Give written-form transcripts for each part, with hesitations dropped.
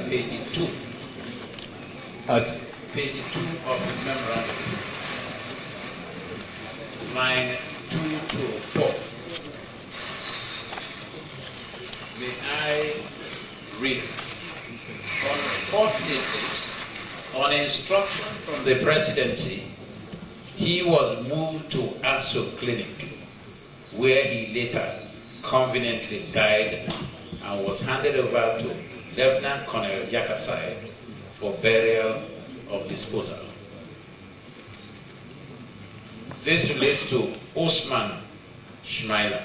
page 2. At page 2 of the memorandum, line 2 to 4. May I read? Unfortunately, on instruction from the presidency, he was moved to ASO Clinic, where he later conveniently died and was handed over to Lieutenant Col Yakasai for burial of disposal. This relates to Osman Ismaila.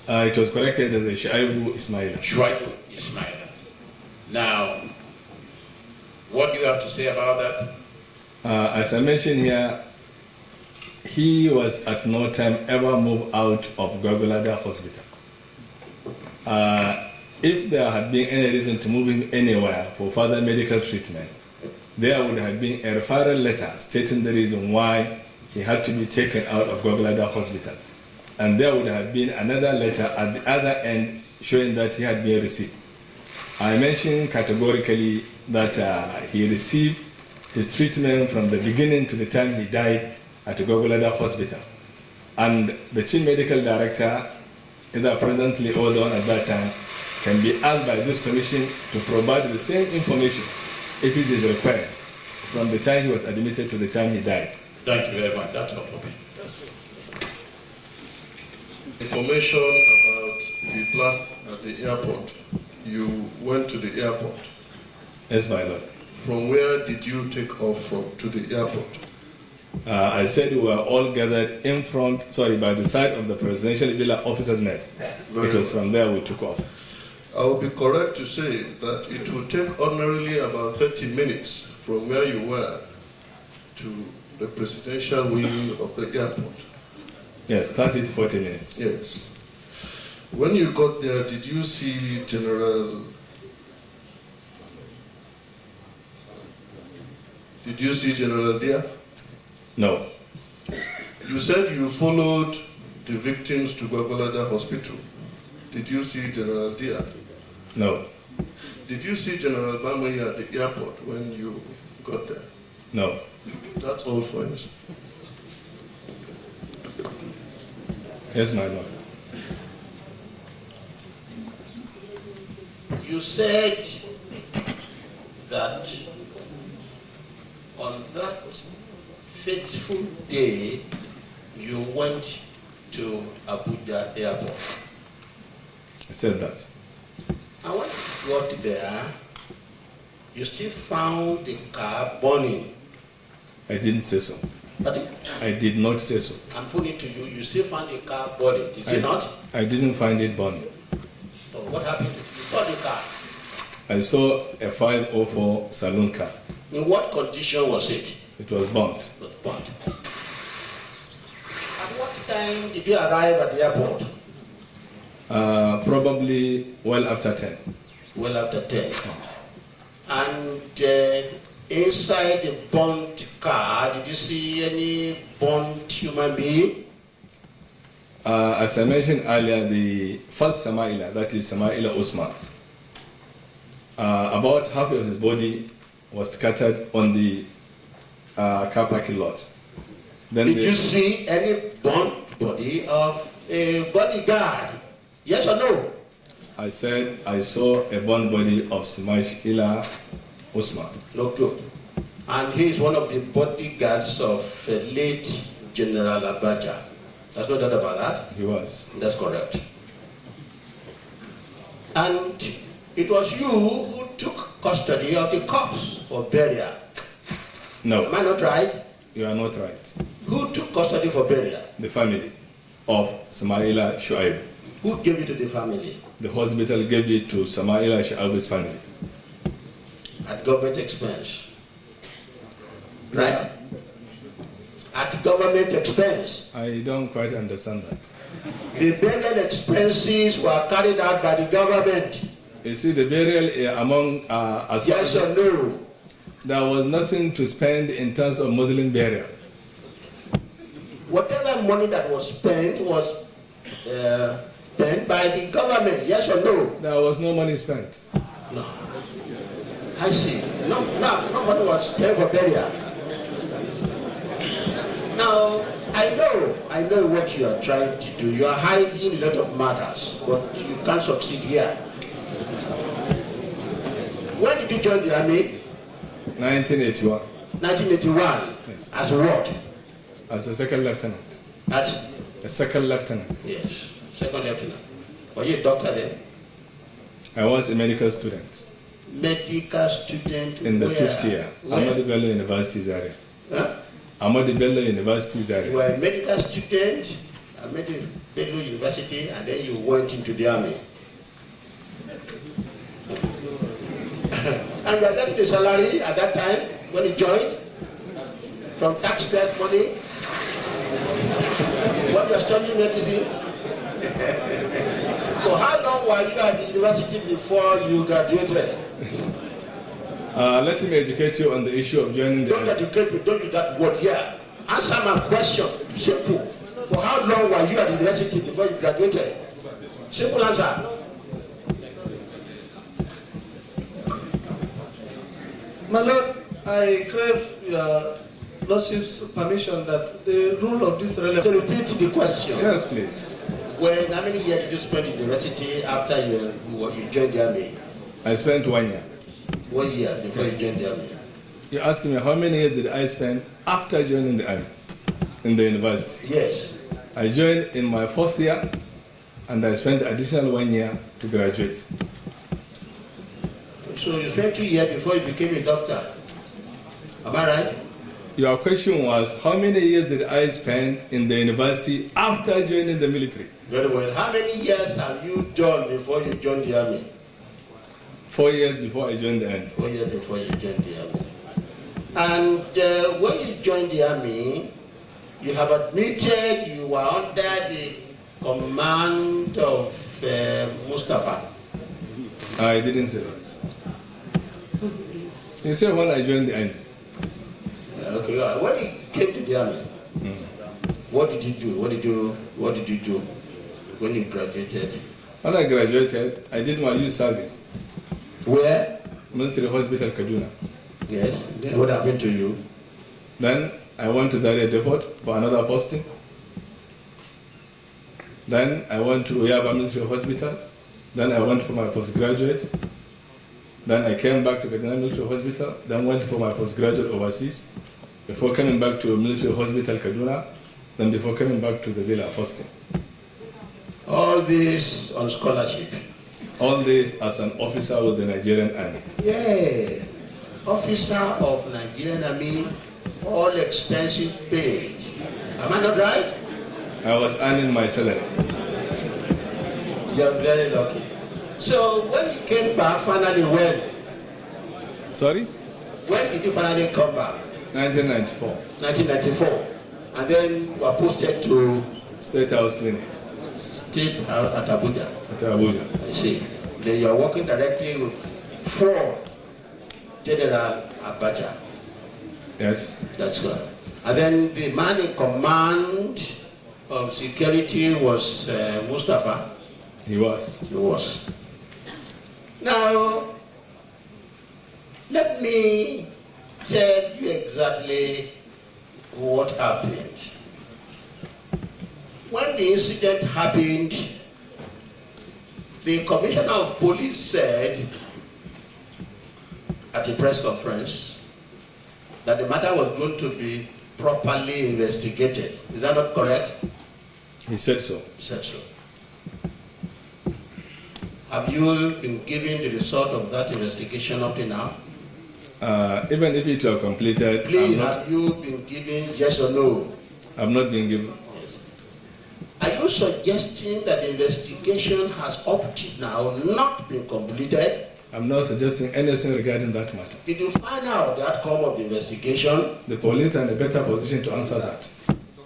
it was corrected as a Shaibu Ismaila. Shaibu Ismaila. Now, what do you have to say about that? As I mentioned here, he was at no time ever moved out of Gwagwalada Hospital. If there had been any reason to move him anywhere for further medical treatment, there would have been a referral letter stating the reason why he had to be taken out of Gwagwalada Hospital. And there would have been another letter at the other end showing that he had been received. I mentioned categorically that he received his treatment from the beginning to the time he died at the Gwagwalada Hospital. And the Chief Medical Director, either presently or the one at that time, can be asked by this commission to provide the same information if it is required from the time he was admitted to the time he died. Thank you very much. That's all for me. Information about the blast at the airport. You went to the airport. Yes, my lord. From where did you take off to the airport? I said we were all gathered in front, by the side of the presidential villa officers' mess. Because from there we took off. I will be correct to say that it will take ordinarily about 30 minutes from where you were to the presidential wing of the airport. Yes, 30 to 40 minutes. Yes. When you got there, did you see General... Did you see General Dia? No. You said you followed the victims to Gwagwalada Hospital. Did you see General Dia? No. Did you see General Bamwe at the airport when you got there? No. That's all, friends. Yes, my lord. You said that on that fateful day you went to Abuja airport. I said that. And when you got there, you still found the car burning. I didn't say so. Pardon? I did not say so. I'm putting it to you, you still found the car burning, did you not? I didn't find it burning. So what happened? You saw the car. I saw a 504 saloon car. In what condition was it? It was burnt. It was burnt. At what time did you arrive at the airport? Probably well after 10. Well after 10. And inside the burnt car, did you see any burnt human being? As I mentioned earlier, the first Samaila, that is Samaila Osman, about half of his body was scattered on the car parking lot. Then did you see any burnt body of a bodyguard? Yes or no? I said I saw a burnt body of Samaila Osman. No, good. And he is one of the bodyguards of the late General Abacha. There's no doubt about that? He was. That's correct. And it was you who took custody of the corpse for burial. No. Am I not right? You are not right. Who took custody for burial? The family of Samaila Shuaib. Who gave it to the family? The hospital gave it to Samaila Shuaib's family. At government expense. Right? At government expense. I don't quite understand that. The burial expenses were carried out by the government. You see, the burial among as yes or no? There was nothing to spend in terms of Muslim burial. Whatever money that was spent was spent by the government, yes or no? There was no money spent. No. I see. No, nobody was there for burial. Now, I know what you are trying to do. You are hiding a lot of matters, but you can't succeed here. When did you join the army? 1981. 1981. Yes. As what? As a second lieutenant. As? A second lieutenant. Yes, second lieutenant. Were you a doctor then? I was a medical student. Medical student in the where? 5th year. Ahmadu Bello University Zaria. Huh? Ahmadu Bello University Zaria. You were a medical student at Ahmadu Bello University, and then you went into the army. And you are getting the salary at that time when you joined from taxpayers' money. When you are studying medicine. So how long were you at the university before you graduated? Let me educate you on the issue of joining the Don't educate me, don't use that word here. Answer my question. Simple. For how long were you at the university before you graduated? Simple answer. My Lord, I crave your Lordship's permission that the rule of this relevant. To repeat the question. Yes, please. When, how many years did you spend in university after you joined the army? I spent 1 year. 1 year before you joined the army. You're asking me how many years did I spend after joining the army in the university? Yes. I joined in my 4th year, and I spent the additional 1 year to graduate. So you spent 2 years before you became a doctor. Am I right? Your question was, how many years did I spend in the university after joining the military? Very well. How many years have you done before you joined the army? 4 years before I joined the army. 4 years before you joined the army. And when you joined the army, you have admitted you were under the command of Mustapha. I didn't say that. You said when I joined the army. Okay, when you came to the army, what did you do? What did you do when you graduated? When I graduated, I did my youth service. Where? Military Hospital, Kaduna. Yes. Then what happened to you? Then I went to Zaria Depot for another posting. Then I went to Yaba Military Hospital. Then I went for my postgraduate. Then I came back to Kaduna Military Hospital. Then went for my postgraduate overseas. Before coming back to Military Hospital, Kaduna. Then before coming back to the villa posting. All this on scholarship. All this as an officer with the Nigerian Army. Yeah. Officer of Nigerian Army, all expenses paid. Am I not right? I was earning my salary. You're very lucky. So when you came back, finally when? Sorry? When did you finally come back? 1994. 1994. And then you were posted to State House Clinic. State House at Abuja. At Abuja. I see. Then you are working directly with 4 General Abacha. Yes. That's good. And then the man in command of security was Mustapha. He was. He was. Now, let me tell you exactly what happened. When the incident happened, the Commissioner of Police said at a press conference that the matter was going to be properly investigated. Is that not correct? He said so. He said so. Have you been given the result of that investigation up to now? Even if it were completed, Please, have you been given yes or no? I've not been given. Yes. Are you suggesting that the investigation has up to now not been completed? I'm not suggesting anything regarding that matter. Did you find out the outcome of the investigation? The police are in a better position to answer that.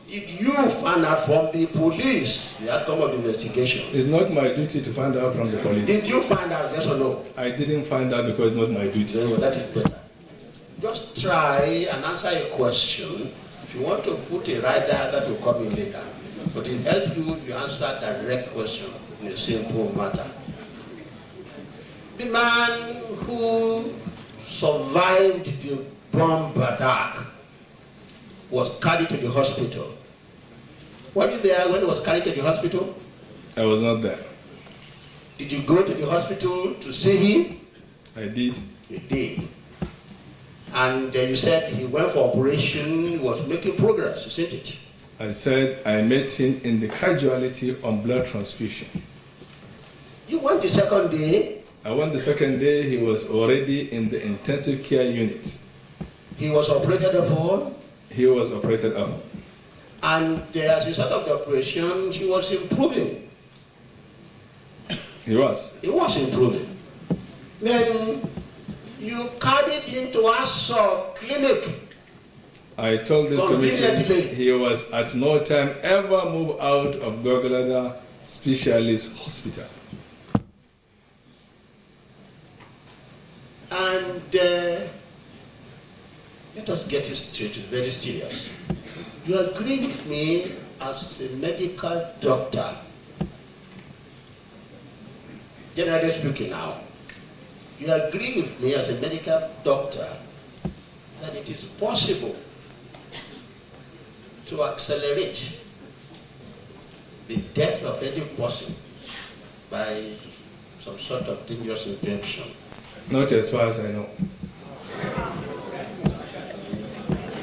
Did you find out from the police the outcome of the investigation? It's not my duty to find out from the police. Did you find out, yes or no? I didn't find out because it's not my duty. Well, that is better. Just try and answer a question. If you want to put a rider, that will come in later. But it helps you if you answer a direct question in a simple matter. The man who survived the bomb attack was carried to the hospital. Were you there when he was carried to the hospital? I was not there. Did you go to the hospital to see him? I did. You did. And you said he went for operation, was making progress, isn't it? I said I met him in the casualty on blood transfusion. You went the second day. I went the second day, he was already in the intensive care unit. He was operated upon. He was operated upon. And as a result of the operation, he was improving. He was. He was improving. Then you carried him to Aso Clinic. I told this commission he was at no time ever moved out of Goglada Specialist Hospital. And let us get it straight, it's very serious. You agree with me as a medical doctor, generally speaking now, you agree with me as a medical doctor that it is possible to accelerate the death of any person by some sort of dangerous injection. Not as far as I know.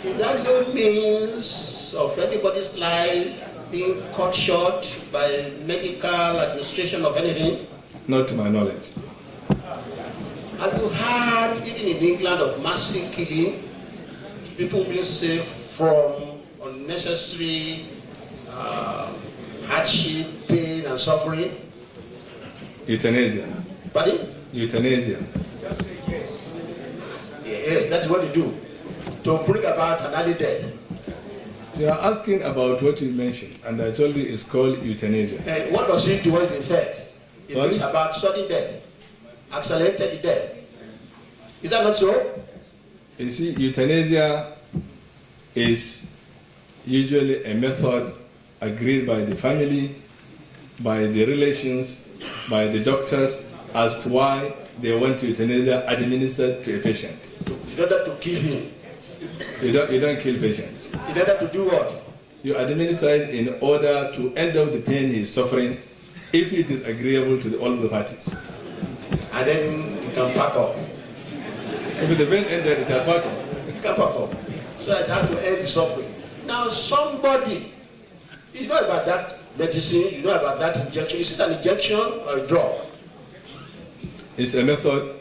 Is there no means of anybody's life being cut short by medical administration of anything? Not to my knowledge. Have you heard, even in England, of massive killing, people being saved from unnecessary hardship, pain, and suffering? Euthanasia. Pardon? Euthanasia. Yes, that's what they do, to bring about an early death. You are asking about what you mentioned, and I told you it's called euthanasia. And what does it do when the death? It Sorry? is about sudden death, accelerated death. Is that not so? You see, euthanasia is usually a method agreed by the family, by the relations, by the doctors, as to why they want euthanasia administered to a patient. In order to kill him. You don't kill patients. In order to do what? You administer it in order to end up the pain he is suffering, if it is agreeable to all the parties. And then you can pack up. If the pain ended, it has packed up. You can pack up. So that you have to end the suffering. Now somebody, you know about that medicine, you know about that injection. Is it an injection or a drug? It's a method